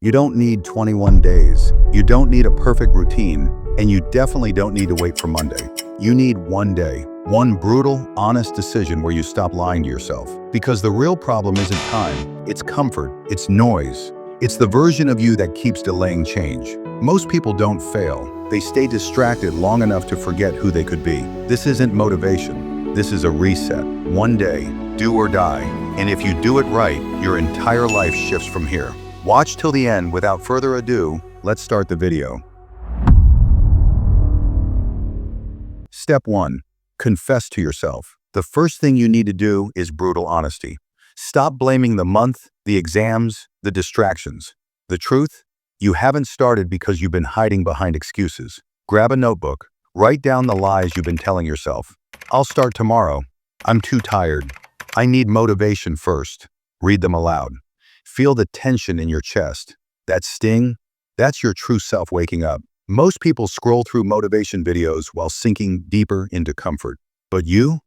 You don't need 21 days. You don't need a perfect routine, and you definitely don't need to wait for Monday. You need one day, one brutal, honest decision where you stop lying to yourself. Because the real problem isn't time, it's comfort, it's noise. It's the version of you that keeps delaying change. Most people don't fail. They stay distracted long enough to forget who they could be. This isn't motivation. This is a reset. One day, do or die. And if you do it right, your entire life shifts from here. Watch till the end. Without further ado, let's start the video. Step 1. Confess to yourself. The first thing you need to do is brutal honesty. Stop blaming the month, the exams, the distractions. The truth? You haven't started because you've been hiding behind excuses. Grab a notebook. Write down the lies you've been telling yourself. I'll start tomorrow. I'm too tired. I need motivation first. Read them aloud. Feel the tension in your chest. That sting? That's your true self waking up. Most people scroll through motivation videos while sinking deeper into comfort. But you're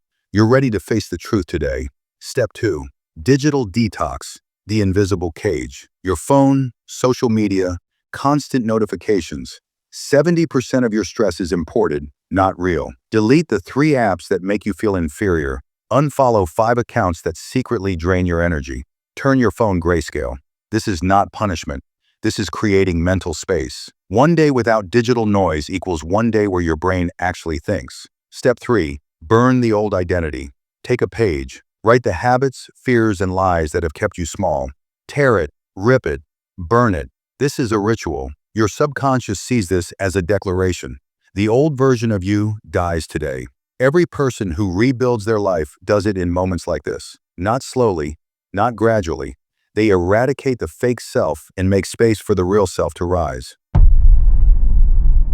ready to face the truth today. Step 2. Digital detox. The invisible cage. Your phone, social media, constant notifications. 70% of your stress is imported, not real. Delete the 3 apps that make you feel inferior. Unfollow 5 accounts that secretly drain your energy. Turn your phone grayscale. This is not punishment. This is creating mental space. One day without digital noise equals one day where your brain actually thinks. Step 3. Burn the old identity. Take a page. Write the habits, fears, and lies that have kept you small. Tear it, rip it, burn it. This is a ritual. Your subconscious sees this as a declaration. The old version of you dies today. Every person who rebuilds their life does it in moments like this. Not slowly, not gradually. They eradicate the fake self and make space for the real self to rise.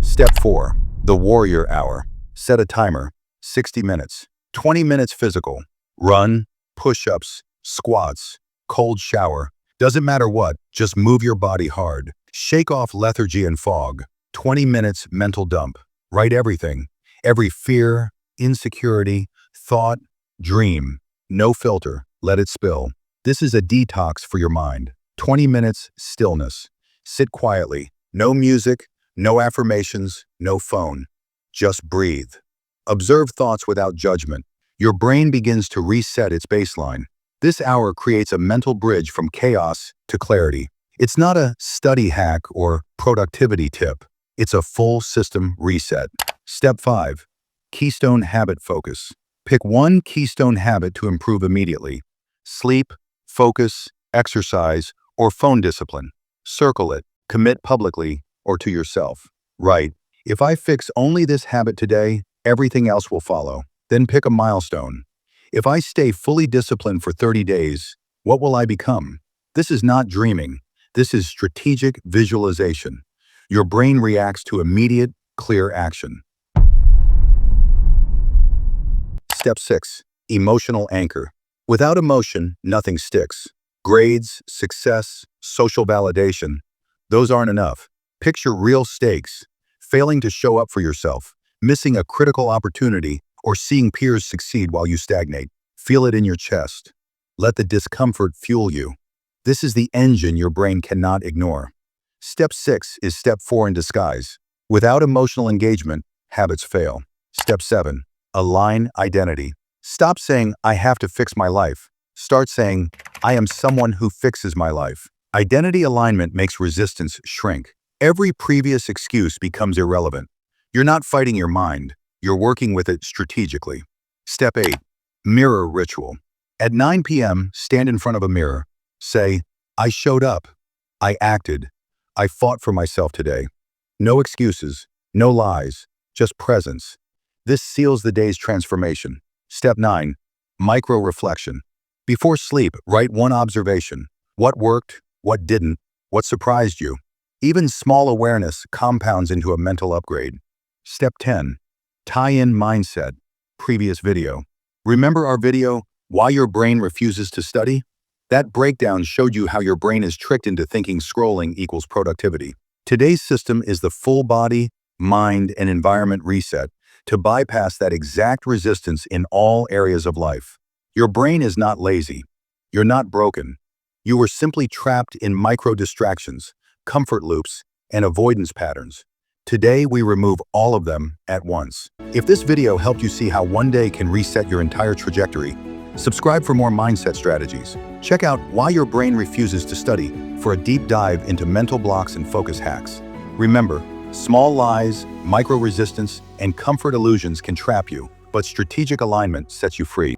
Step 4. The warrior hour. Set a timer. 60 minutes. 20 minutes physical. Run, push-ups, squats, cold shower. Doesn't matter what, just move your body hard. Shake off lethargy and fog. 20 minutes mental dump. Write everything. Every fear, insecurity, thought, dream. No filter. Let it spill. This is a detox for your mind. 20 minutes stillness. Sit quietly. No music, no affirmations, no phone. Just breathe. Observe thoughts without judgment. Your brain begins to reset its baseline. This hour creates a mental bridge from chaos to clarity. It's not a study hack or productivity tip. It's a full system reset. Step 5. Keystone habit focus. Pick one keystone habit to improve immediately. Sleep, focus, exercise, or phone discipline. Circle it. Commit publicly or to yourself. Write, if I fix only this habit today, everything else will follow. Then pick a milestone. If I stay fully disciplined for 30 days, what will I become? This is not dreaming. This is strategic visualization. Your brain reacts to immediate, clear action. Step 6. Emotional anchor. Without emotion, nothing sticks. Grades, success, social validation, those aren't enough. Picture real stakes. Failing to show up for yourself, missing a critical opportunity, or seeing peers succeed while you stagnate. Feel it in your chest. Let the discomfort fuel you. This is the engine your brain cannot ignore. Step 6 is step 4 in disguise. Without emotional engagement, habits fail. Step 7. Align identity. Stop saying, I have to fix my life. Start saying, I am someone who fixes my life. Identity alignment makes resistance shrink. Every previous excuse becomes irrelevant. You're not fighting your mind. You're working with it strategically. Step 8. Mirror ritual. At 9 p.m., stand in front of a mirror. Say, I showed up. I acted. I fought for myself today. No excuses, no lies, just presence. This seals the day's transformation. Step 9. Micro-reflection. Before sleep, write one observation. What worked? What didn't? What surprised you? Even small awareness compounds into a mental upgrade. Step 10. Tie-in mindset. Previous video. Remember our video, Why Your Brain Refuses to Study? That breakdown showed you how your brain is tricked into thinking scrolling equals productivity. Today's system is the full body, mind, and environment reset to bypass that exact resistance in all areas of life. Your brain is not lazy. You're not broken. You were simply trapped in micro distractions, comfort loops, and avoidance patterns. Today, we remove all of them at once. If this video helped you see how one day can reset your entire trajectory, subscribe for more mindset strategies. Check out Why Your Brain Refuses to Study for a deep dive into mental blocks and focus hacks. Remember, small lies, micro-resistance, and comfort illusions can trap you, but strategic alignment sets you free.